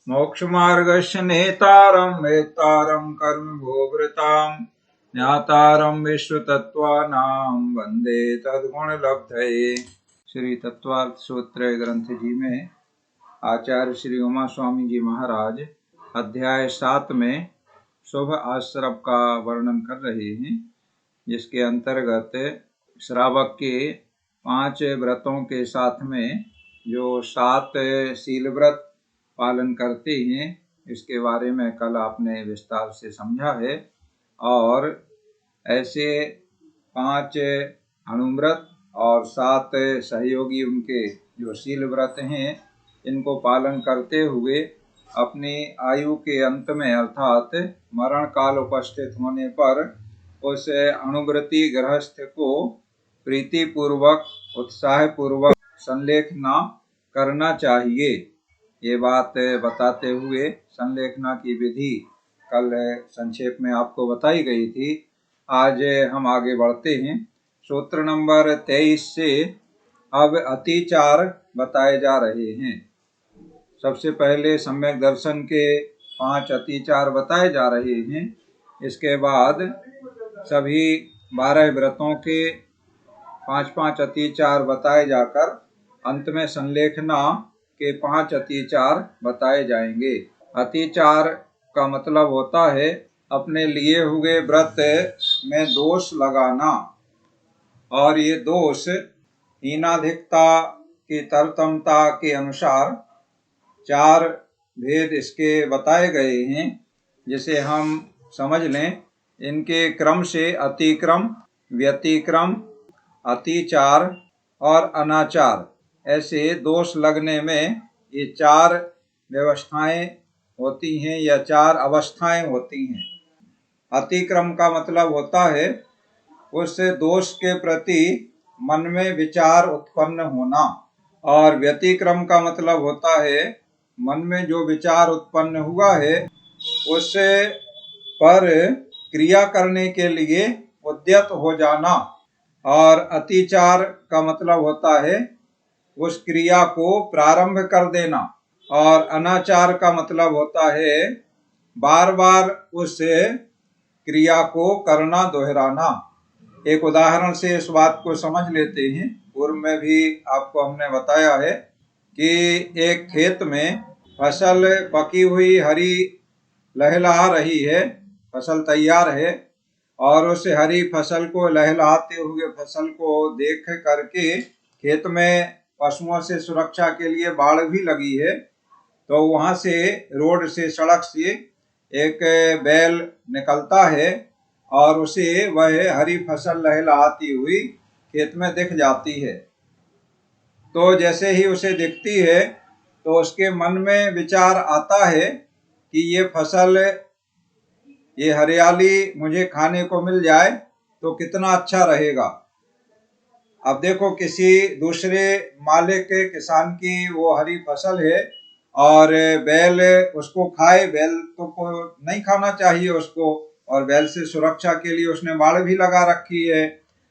मोक्षमार्गस्य नेतारं वेत्तारं कर्मभोवृतां ज्ञातारं विश्वतत्त्वानां वन्दे तद्गुणलब्धये। श्री तत्वार्थ सूत्र ग्रंथ जी में आचार्य श्री उमा स्वामी जी महाराज अध्याय 7 में शुभ आश्रव का वर्णन कर रहे हैं, जिसके अंतर्गत श्रावक के 5 व्रतों के साथ में जो 7 शील व्रत पालन करते हैं, इसके बारे में कल आपने विस्तार से समझा है। और ऐसे 5 अनुव्रत और 7 सहयोगी उनके जो शील व्रत हैं, इनको पालन करते हुए अपनी आयु के अंत में अर्थात मरण काल उपस्थित होने पर उस अणुव्रती गृहस्थ को प्रीतिपूर्वक उत्साहपूर्वक संलेखना करना चाहिए। ये बात बताते हुए संलेखना की विधि कल संक्षेप में आपको बताई गई थी। आज हम आगे बढ़ते हैं। सूत्र नंबर 23 से अब अतिचार बताए जा रहे हैं। सबसे पहले सम्यक दर्शन के 5 अतिचार बताए जा रहे हैं। इसके बाद सभी 12 व्रतों के 5-5 अतिचार बताए जाकर अंत में संलेखना के 5 अतिचार बताए जाएंगे। अतिचार का मतलब होता है अपने लिए हुए व्रत में दोष लगाना, और ये दोष हीनाधिकता की तरतमता के अनुसार 4 भेद इसके बताए गए हैं, जिसे हम समझ लें। इनके क्रम से अतिक्रम, व्यतिक्रम, अतिचार और अनाचार, ऐसे दोष लगने में ये 4 व्यवस्थाएं होती हैं या 4 अवस्थाएं होती हैं। अतिक्रम का मतलब होता है उस दोष के प्रति मन में विचार उत्पन्न होना, और व्यतिक्रम का मतलब होता है मन में जो विचार उत्पन्न हुआ है उस पर क्रिया करने के लिए उद्यत हो जाना। और अतिचार का मतलब होता है उस क्रिया को प्रारंभ कर देना। और अनाचार का मतलब होता है बार बार उस क्रिया को करना, दोहराना। एक उदाहरण से इस बात को समझ लेते हैं। पूर्व में भी आपको हमने बताया है कि एक खेत में फसल पकी हुई हरी लहलहा रही है, फसल तैयार है, और उस हरी फसल को लहलहाते हुए फसल को देख करके खेत में पशुओं से सुरक्षा के लिए बाड़ भी लगी है। तो वहां से रोड से, सड़क से एक बैल निकलता है और उसे वह हरी फसल लहलहाती हुई खेत में दिख जाती है। तो जैसे ही उसे दिखती है तो उसके मन में विचार आता है कि ये फसल, ये हरियाली मुझे खाने को मिल जाए तो कितना अच्छा रहेगा। अब देखो, किसी दूसरे मालिक के किसान की वो हरी फसल है और बैल उसको खाए। बैल तो को नहीं खाना चाहिए उसको, और बैल से सुरक्षा के लिए उसने बाड़ भी लगा रखी है।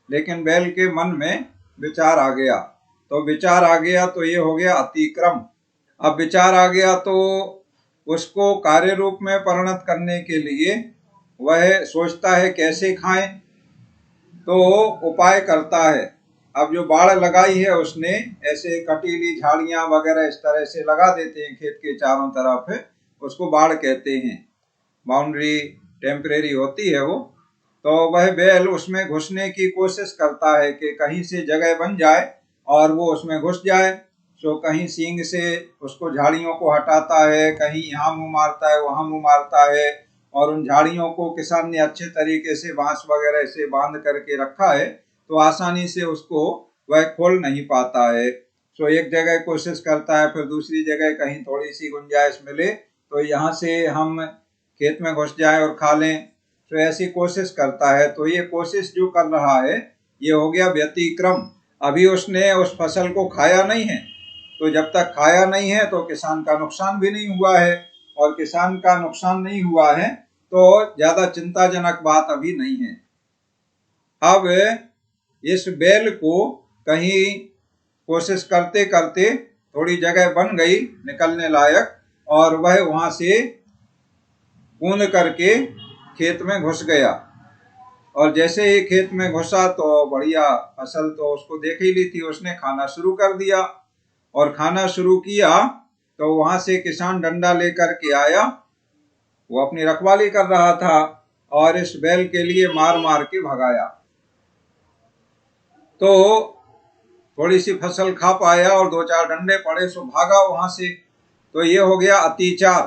लेकिन बैल के मन में विचार आ गया, तो विचार आ गया तो ये हो गया अतिक्रम। अब विचार आ गया तो उसको कार्य रूप में परिणत करने के लिए वह सोचता है कैसे खाएं, तो उपाय करता है। अब जो बाड़ लगाई है उसने, ऐसे कटीली झाड़ियां वगैरह इस तरह से लगा देते हैं खेत के चारों तरफ, उसको बाड़ कहते हैं। बाउंड्री टेम्परेरी होती है वो। तो वह बैल उसमें घुसने की कोशिश करता है कि कहीं से जगह बन जाए और वो उसमें घुस जाए। तो कहीं सींग से उसको झाड़ियों को हटाता है, कहीं यहाँ मुंह मारता है, वहां मुंह मारता है। और उन झाड़ियों को किसान ने अच्छे तरीके से बांस वगैरह से बांध करके रखा है, तो आसानी से उसको वह खोल नहीं पाता है। तो एक जगह कोशिश करता है, फिर दूसरी जगह कहीं थोड़ी सी गुंजाइश मिले तो यहाँ से हम खेत में घुस जाए और खा लें, तो ऐसी कोशिश करता है। तो ये कोशिश जो कर रहा है ये हो गया व्यतिक्रम। अभी उसने उस फसल को खाया नहीं है, तो जब तक खाया नहीं है तो किसान का नुकसान भी नहीं हुआ है, और किसान का नुकसान नहीं हुआ है तो ज्यादा चिंताजनक बात अभी नहीं है। अब इस बैल को कहीं कोशिश करते करते थोड़ी जगह बन गई निकलने लायक, और वह वहां से कूद करके खेत में घुस गया। और जैसे ही खेत में घुसा तो बढ़िया फसल तो उसको देख ही ली थी, उसने खाना शुरू कर दिया। और खाना शुरू किया तो वहां से किसान डंडा लेकर के आया, वो अपनी रखवाली कर रहा था और इस बैल के लिए मार मार के भगाया। तो थोड़ी सी फसल खा पाया और 2-4 डंडे पड़े सो भागा वहां से। तो ये हो गया अतिचार।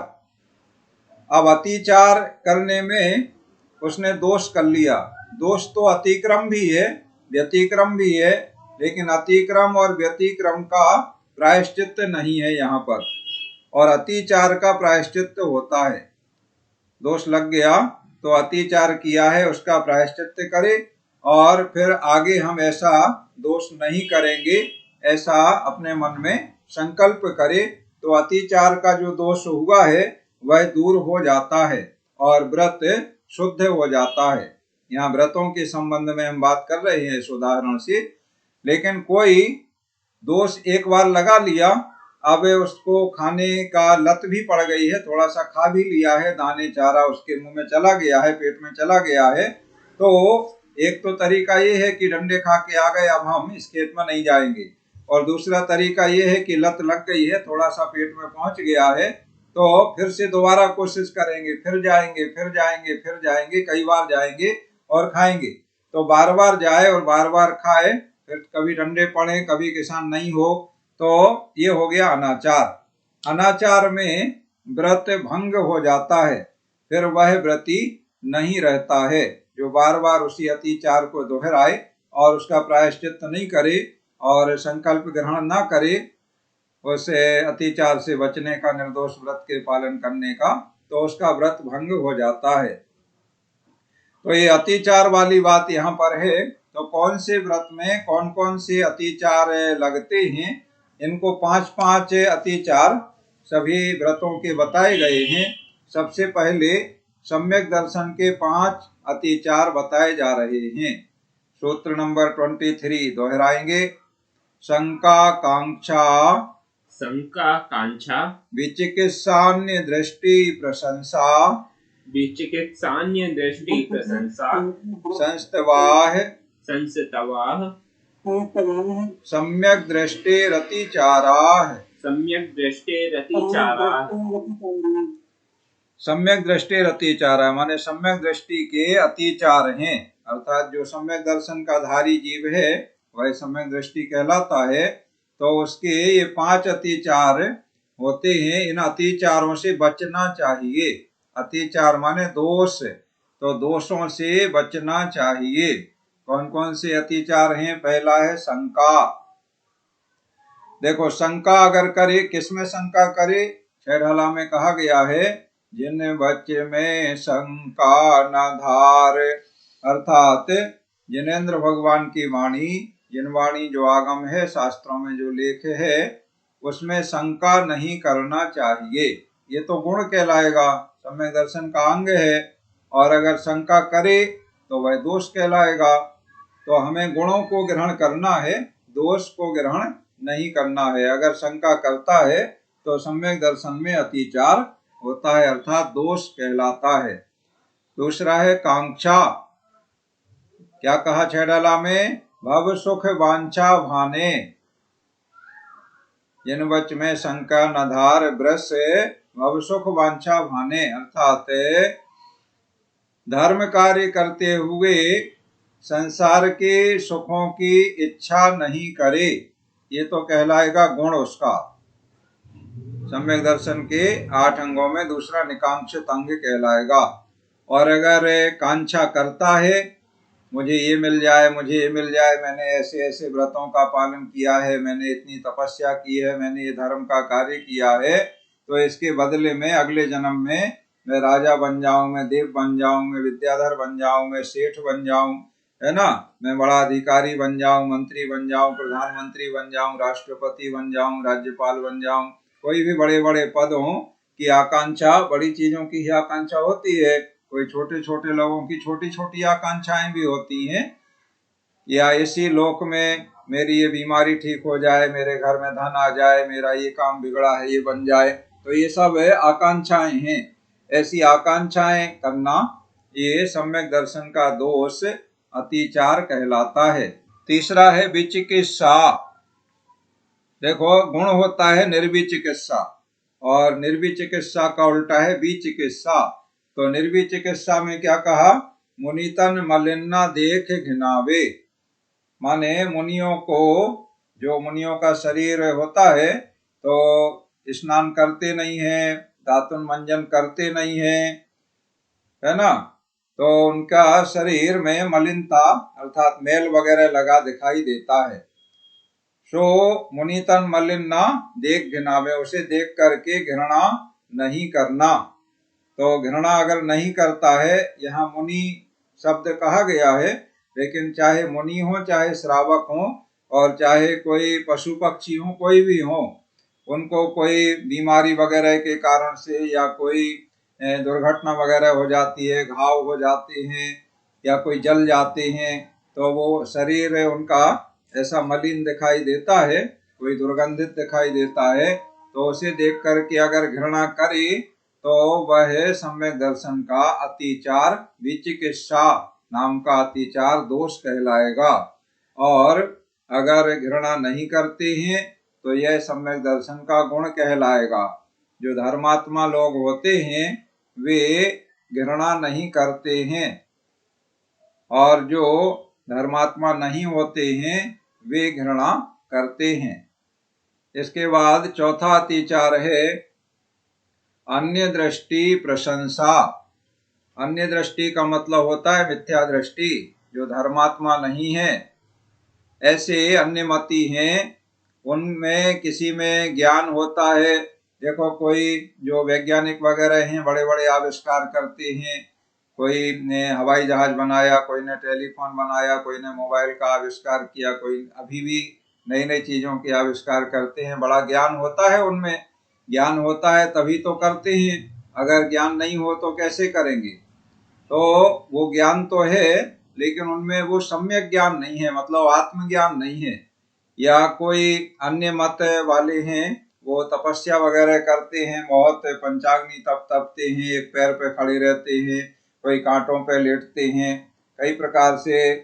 अब अतिचार करने में उसने दोष कर लिया। दोष तो अतिक्रम भी है, व्यतिक्रम भी है, लेकिन अतिक्रम और व्यतिक्रम का प्रायश्चित नहीं है यहाँ पर, और अतिचार का प्रायश्चित होता है। दोष लग गया तो अतिचार किया है उसका प्रायश्चित करे, और फिर आगे हम ऐसा दोष नहीं करेंगे, ऐसा अपने मन में संकल्प करे तो अतिचार का जो दोष हुआ है वह दूर हो जाता है और व्रत शुद्ध हो जाता है। यहाँ व्रतों के संबंध में हम बात कर रहे हैं इस उदाहरण से। लेकिन कोई दोष एक बार लगा लिया, अब उसको खाने का लत भी पड़ गई है, थोड़ा सा खा भी लिया है, दाने चारा उसके मुंह में चला गया है, पेट में चला गया है, तो एक तो तरीका ये है कि डंडे खा के आ गए, अब हम इस खेत में नहीं जाएंगे। और दूसरा तरीका ये है कि लत लग गई है, थोड़ा सा पेट में पहुंच गया है, तो फिर से दोबारा कोशिश करेंगे, फिर जाएंगे, फिर जाएंगे, फिर जाएंगे, कई बार जाएंगे और खाएंगे। तो बार बार जाए और बार बार खाए, फिर कभी डंडे पड़े, कभी किसान नहीं हो, तो ये हो गया अनाचार। अनाचार में व्रत भंग हो जाता है, फिर वह व्रती नहीं रहता है। जो बार बार उसी अतिचार को दोहराए और उसका प्रायश्चित नहीं करे और संकल्प ग्रहण ना करे, उसे अतिचार से बचने का, निर्दोष व्रत के पालन करने का, तो उसका व्रत भंग हो जाता है। तो ये अतिचार वाली बात यहाँ पर है। तो कौन से व्रत में कौन कौन से अतिचार लगते हैं, इनको 5-5 अतिचार सभी व्रतों के बताए गए हैं। सबसे पहले सम्यक दर्शन के 5 अतिचार बताए जा रहे हैं। सूत्र नंबर 23 दोहराएंगे। शंका कांक्षा, शंका कांक्षा, विचिकित्सान्य दृष्टि प्रशंसा, विचिकित्सान्य दृष्टि प्रशंसा, संस्तवाह संस्तवाह, सम्यक दृष्टिरतिचाराः, सम्यक दृष्टिरतिचाराः। सम्यक दृष्टिरतिचारा माने सम्यक दृष्टि के अतिचार हैं, अर्थात जो सम्यक दर्शन का धारी जीव है वह सम्यक दृष्टि कहलाता है। तो उसके ये 5 अतिचार होते हैं, इन अतिचारों से बचना चाहिए। अतिचार माने दोष, तो दोषों से बचना चाहिए। कौन कौन से अतिचार हैं? पहला है शंका। देखो, शंका अगर करे, किसमें शंका करे? छेड़हला में कहा गया है, जिन बच्चे में शंका न धार, अर्थात जिनेंद्र भगवान की वाणी, जिन वाणी जो आगम है, शास्त्रों में जो लेख है, उसमें शंका नहीं करना चाहिए। ये तो गुण कहलाएगा, सम्यक दर्शन का अंग है, और अगर शंका करे तो वह दोष कहलाएगा। तो हमें गुणों को ग्रहण करना है, दोष को ग्रहण नहीं करना है। अगर शंका करता है तो सम्यक दर्शन में अतिचार होता है, अर्थात दोष कहलाता है। दूसरा है कांक्षा। क्या कहा छेड़ाला में? भव सुख वांछा भाने, जिन बच में शंका न धार, ब्रस भव सुख वांछा भाने, अर्थात धर्म कार्य करते हुए संसार के सुखों की इच्छा नहीं करे, ये तो कहलाएगा गुण उसका। सम्यक दर्शन के 8 अंगों में दूसरा निकांक्षित अंग कहलाएगा। और अगर कांक्षा करता है, मुझे ये मिल जाए, मुझे ये मिल जाए, मैंने ऐसे ऐसे व्रतों का पालन किया है, मैंने इतनी तपस्या की है, मैंने ये धर्म का कार्य किया है, तो इसके बदले में अगले जन्म में मैं राजा बन जाऊं, मैं देव बन जाऊं, मैं विद्याधर बन जाऊं, मैं सेठ बन जाऊं, है ना, मैं बड़ा अधिकारी बन जाऊं, मंत्री बन जाऊं, प्रधानमंत्री बन जाऊं, राष्ट्रपति बन जाऊं, राज्यपाल बन जाऊं, कोई भी बड़े बड़े पद हों की आकांक्षा, बड़ी चीजों की ही आकांक्षा होती है। कोई छोटे छोटे लोगों की छोटी छोटी आकांक्षाएं भी होती हैं, या इसी लोक में मेरी ये बीमारी ठीक हो जाए, मेरे घर में धन आ जाए, मेरा ये काम बिगड़ा है ये बन जाए, तो ये सब आकांक्षाएं हैं। ऐसी आकांक्षाएं करना ये सम्यक दर्शन का दोष अतिचार कहलाता है। तीसरा है विचिकित्सा। देखो, गुण होता है निर्विचिकित्सा और निर्विचिकित्सा का उल्टा है विचिकित्सा। तो निर्विचिकित्सा में क्या कहा? मुनितन मलिन्ना देख घिनावे, माने मुनियों को, जो मुनियों का शरीर होता है तो स्नान करते नहीं है, दातुन मंजन करते नहीं है ना, तो उनका शरीर में मलिनता अर्थात मेल वगैरह लगा दिखाई देता है। सो मुनितन मलिन्ना देख घिनावे, उसे देख करके घृणा नहीं करना। तो घृणा अगर नहीं करता है, यहाँ मुनि शब्द कहा गया है, लेकिन चाहे मुनि हो, चाहे श्रावक हो, और चाहे कोई पशु पक्षी हो, कोई भी हो, उनको कोई बीमारी वगैरह के कारण से या कोई दुर्घटना वगैरह हो जाती है, घाव हो जाते हैं या कोई जल जाते हैं, तो वो शरीर उनका ऐसा मलिन दिखाई देता है, कोई दुर्गंधित दिखाई देता है, तो उसे देख करके अगर घृणा करे तो वह सम्यक दर्शन का अतिचार, विचिकित्सा नाम का अतिचार दोष कहलाएगा। और अगर घृणा नहीं करते हैं तो यह सम्यक दर्शन का गुण कहलाएगा। जो धर्मात्मा लोग होते हैं वे घृणा नहीं करते हैं, और जो धर्मात्मा नहीं होते हैं वे घृणा करते हैं। इसके बाद चौथा अतिचार है अन्य दृष्टि प्रशंसा। अन्य दृष्टि का मतलब होता है मिथ्या दृष्टि। जो धर्मात्मा नहीं है, ऐसे अन्य मती हैं, उनमें किसी में ज्ञान होता है। देखो, कोई जो वैज्ञानिक वगैरह हैं, बड़े बड़े आविष्कार करते हैं, कोई ने हवाई जहाज बनाया, कोई ने टेलीफोन बनाया, कोई ने मोबाइल का आविष्कार किया, कोई अभी भी नई नई चीजों के आविष्कार करते हैं। बड़ा ज्ञान होता है उनमें, ज्ञान होता है तभी तो करते हैं, अगर ज्ञान नहीं हो तो कैसे करेंगे। तो वो ज्ञान तो है, लेकिन उनमें वो सम्यक ज्ञान नहीं है, मतलब आत्मज्ञान नहीं है। या कोई अन्य मत वाले हैं, वो तपस्या वगैरह करते हैं, बहुत पंचाग्नि तप तपते हैं, एक पैर पे खड़े रहते हैं, कोई कांटों पे लेटते हैं, कई प्रकार से,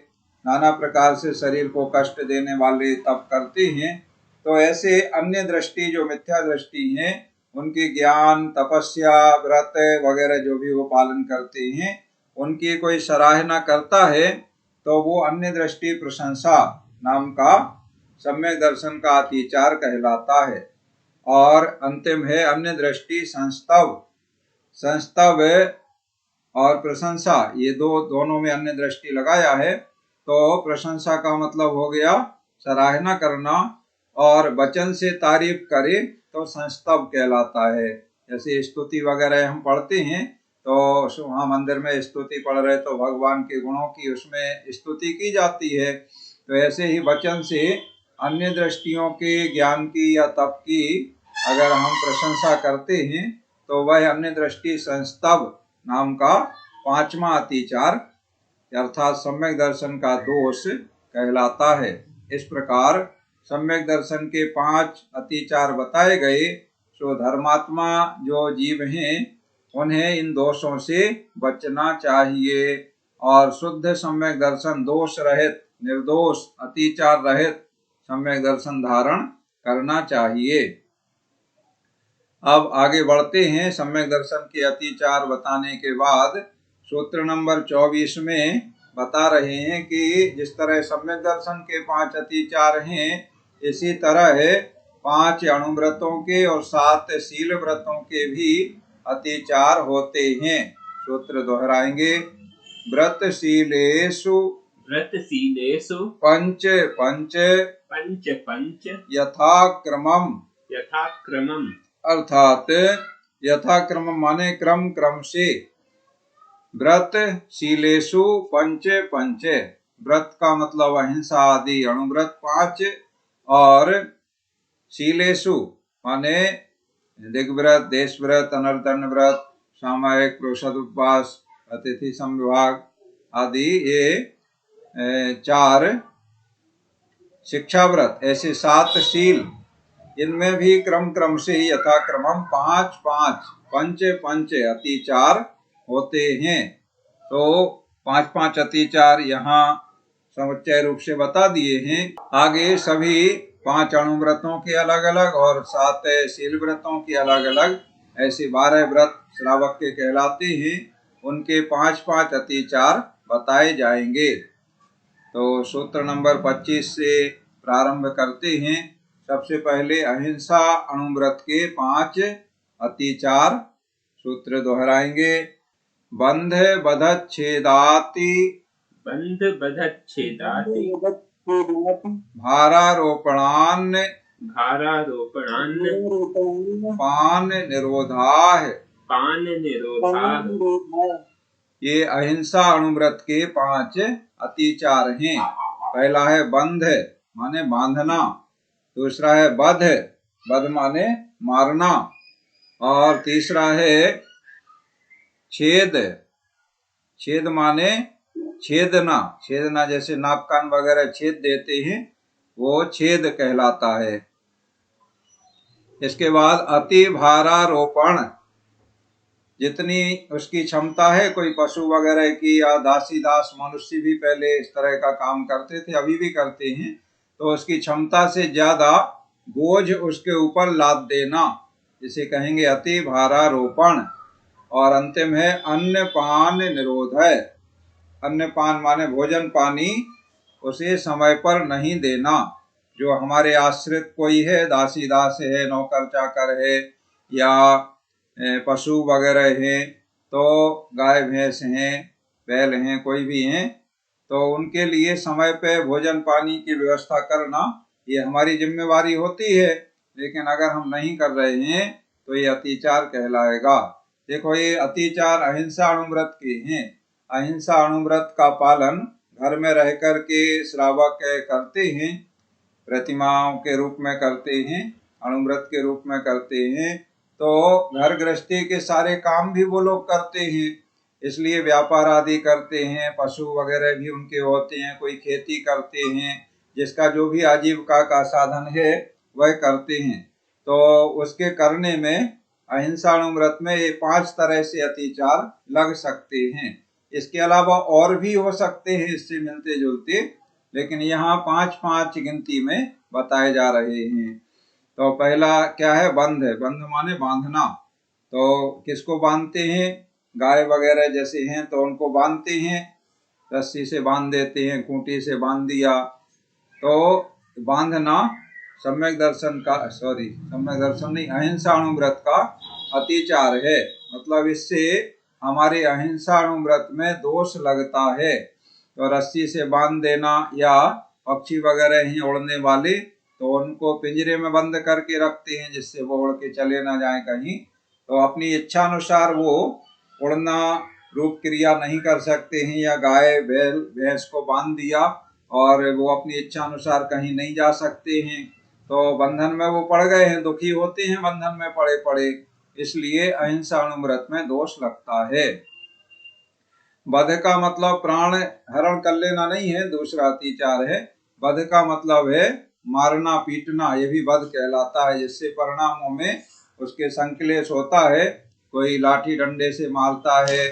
नाना प्रकार से शरीर को कष्ट देने वाले तप करते हैं। तो ऐसे अन्य दृष्टि, जो मिथ्या दृष्टि हैं, उनकी ज्ञान, तपस्या, व्रत वगैरह जो भी वो पालन करते हैं, उनकी कोई सराहना करता है तो वो अन्य दृष्टि प्रशंसा नाम का सम्यक दर्शन का अतिचार कहलाता है। और अंतिम है अन्य दृष्टि संस्तव। संस्तव और प्रशंसा, ये दोनों में अन्य दृष्टि लगाया है। तो प्रशंसा का मतलब हो गया सराहना करना, और वचन से तारीफ करे तो संस्तव कहलाता है। जैसे स्तुति वगैरह हम पढ़ते हैं, तो वहाँ मंदिर में स्तुति पढ़ रहे तो भगवान के गुणों की उसमें स्तुति की जाती है। तो ऐसे ही वचन से अन्य दृष्टियों के ज्ञान की या तप की अगर हम प्रशंसा करते हैं तो वह अन्य दृष्टि संस्तव नाम का पांचवा अतिचार अर्थात सम्यक दर्शन का दोष कहलाता है। इस प्रकार सम्यक दर्शन के 5 अतिचार बताए गए। सो धर्मात्मा जो जीव हैं उन्हें इन दोषों से बचना चाहिए और शुद्ध सम्यक दर्शन दोष रहित, निर्दोष, अतिचार रहित सम्यक दर्शन धारण करना चाहिए। अब आगे बढ़ते हैं। सम्यक दर्शन के अतिचार बताने के बाद सूत्र नंबर 24 में बता रहे हैं कि जिस तरह सम्यक दर्शन के 5 अतिचार हैं, इसी तरह 5 अणुव्रतों के और 7 शील व्रतों के भी अतिचार होते हैं। सूत्र दोहराएंगे। व्रतशीलेषु पंच पंच पंच पंच यथाक्रमम् अर्थात यथाक्रमम् माने क्रम क्रम से। व्रतशीलेषु पंच पंच, व्रत का मतलब अहिंसा आदि अणुव्रत 5, और शीलेषु माने दिग्व्रत, देशव्रत, अनर्दन व्रत, सामायिक, प्रोषद उपवास, अतिथि संविभाग आदि, ये 4 शिक्षा व्रत, ऐसे 7 शील इनमें भी क्रम क्रम से यथाक्रमम 5-5 पंच पंच अतिचार होते हैं। तो 5-5 अतिचार यहाँ समुच्चय रूप से बता दिए हैं। आगे सभी 5 अणुव्रतों के अलग अलग और 7 शील व्रतों के अलग अलग ऐसे 12 व्रत श्रावक के कहलाते हैं। उनके 5-5 अतिचार बताए जाएंगे। तो सूत्र नंबर 25 से प्रारंभ करते हैं। सबसे पहले अहिंसा अणुव्रत के 5 अतिचार सूत्र दोहराएंगे। बंध बधच्छेदाति बंध बधच्छेदाति भारारोपणान् भारारोपणान् पान निरोधाः। पान निरोधाः। ये अहिंसा अणुव्रत के 5 अतिचार हैं। पहला है बंध माने बांधना, दूसरा है बध, बध माने मारना, और तीसरा है छेद, छेद माने छेदना, छेदना जैसे नाक कान वगैरह छेद देते हैं वो छेद कहलाता है। इसके बाद अति भारारोपण, जितनी उसकी क्षमता है, कोई पशु वगैरह की या दासी दास मनुष्य भी पहले इस तरह का काम करते थे, अभी भी करते हैं, तो उसकी क्षमता से ज्यादा बोझ उसके ऊपर लाद देना, जिसे कहेंगे अति भारारोपण। और अंतिम है अन्न पान निरोध है। अन्न पान माने भोजन पानी उसे समय पर नहीं देना। जो हमारे आश्रित कोई है, दासी दास है, नौकर चाकर है या पशु वगैरह हैं, तो गाय भैंस हैं, बैल हैं, कोई भी हैं, तो उनके लिए समय पे भोजन पानी की व्यवस्था करना ये हमारी जिम्मेवारी होती है। लेकिन अगर हम नहीं कर रहे हैं तो ये अतिचार कहलाएगा। देखो ये अतिचार अहिंसा अणुव्रत के हैं। अहिंसा अणुव्रत का पालन घर में रह कर के श्रावक करते हैं, प्रतिमाओं के रूप में करते हैं, अणुव्रत के रूप में करते हैं। तो घर गृहस्थी के सारे काम भी वो लोग करते हैं, इसलिए व्यापार आदि करते हैं, पशु वगैरह भी उनके होते हैं, कोई खेती करते हैं, जिसका जो भी आजीविका का साधन है वह करते हैं। तो उसके करने में अहिंसा अणुव्रत में ये 5 तरह से अतिचार लग सकते हैं। इसके अलावा और भी हो सकते हैं इससे मिलते जुलते, लेकिन यहाँ 5-5 गिनती में बताए जा रहे हैं। तो पहला क्या है? बंध है। बंध माने बांधना। तो किसको बांधते हैं? गाय वगैरह जैसे हैं तो उनको बांधते हैं, रस्सी से बांध देते हैं, खूंटी से बांध दिया। तो बांधना सम्यक दर्शन का सम्यक दर्शन नहीं, अहिंसा अणुव्रत का अतिचार है। मतलब इससे हमारे अहिंसा अणुव्रत में दोष लगता है। तो रस्सी से बांध देना या पक्षी वगैरह ही उड़ने वाले, तो उनको पिंजरे में बंद करके रखते हैं जिससे वो उड़ के चले ना जाए कहीं। तो अपनी इच्छा अनुसार वो उड़ना रूप क्रिया नहीं कर सकते हैं। या गाय बैल भैंस को बांध दिया और वो अपनी इच्छा अनुसार कहीं नहीं जा सकते हैं, तो बंधन में वो पड़ गए हैं, दुखी होते हैं बंधन में पड़े पड़े, इसलिए अहिंसा अणुव्रत में दोष लगता है। बध का मतलब प्राण हरण कर लेना नहीं है, दूसरा अतिचार है। बध का मतलब है मारना पीटना, ये भी बध कहलाता है, जिससे परिणामों में उसके संक्लेश होता है। कोई लाठी डंडे से मारता है,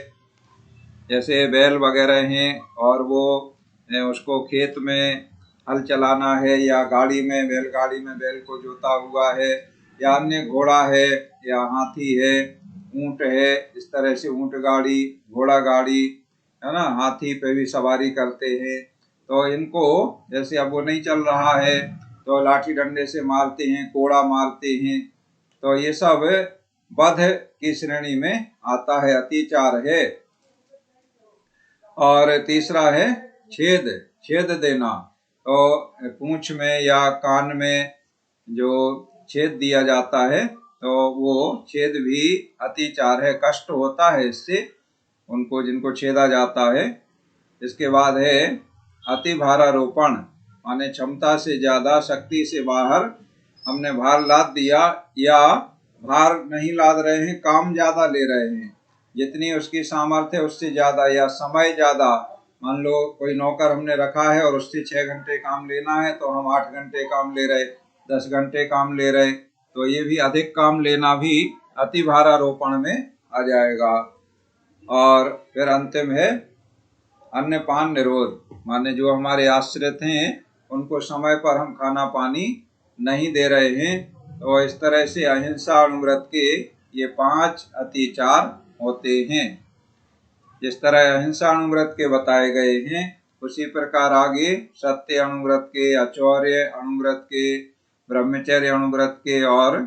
जैसे बैल वगैरह हैं और वो उसको खेत में हल चलाना है, या गाड़ी में बैलगाड़ी में बैल को जोता हुआ है, या अन्य घोड़ा है या हाथी है, ऊंट है, इस तरह से ऊंट गाड़ी, घोड़ा गाड़ी है ना, हाथी पे भी सवारी करते हैं। तो इनको जैसे अब वो नहीं चल रहा है तो लाठी डंडे से मारते हैं, कोड़ा मारते हैं। तो ये सब बध की श्रेणी में आता है, अतिचार है। और तीसरा है छेद, छेद देना। तो पूंछ में या कान में जो छेद दिया जाता है तो वो छेद भी अतिचार है, कष्ट होता है इससे उनको जिनको छेदा जाता है। इसके बाद है अति भारारोपण, माने क्षमता से ज्यादा, शक्ति से बाहर हमने भार लाद दिया, या भार नहीं लाद रहे हैं, काम ज्यादा ले रहे हैं, जितनी उसकी सामर्थ्य उससे ज्यादा, या समय ज्यादा। मान लो कोई नौकर हमने रखा है और उससे 6 घंटे काम लेना है तो हम 8 घंटे काम ले रहे, 10 घंटे काम ले रहे, तो ये भी अधिक काम लेना भी अति भारारोपण में आ जाएगा। और फिर अंतिम है अन्नपान निरोध, माने जो हमारे आश्रित हैं उनको समय पर हम खाना पानी नहीं दे रहे हैं, तो इस तरह से अहिंसा अणुव्रत के ये 5 अतिचार होते हैं। जिस तरह अहिंसा अणुव्रत के बताए गए हैं, उसी प्रकार आगे सत्य अणुव्रत के, अचौर्य अणुव्रत के, ब्रह्मचर्य अणुव्रत के और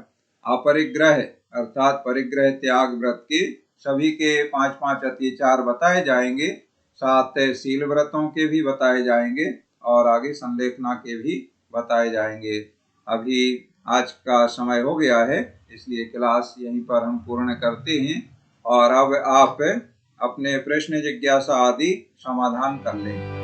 अपरिग्रह अर्थात परिग्रह त्याग व्रत के सभी के 5-5 अतिचार बताए जाएंगे। 7 शील व्रतों के भी बताए जाएंगे और आगे संलेखना के भी बताए जाएंगे। अभी आज का समय हो गया है, इसलिए क्लास यहीं पर हम पूर्ण करते हैं और अब आप अपने प्रश्न जिज्ञासा आदि समाधान कर लें।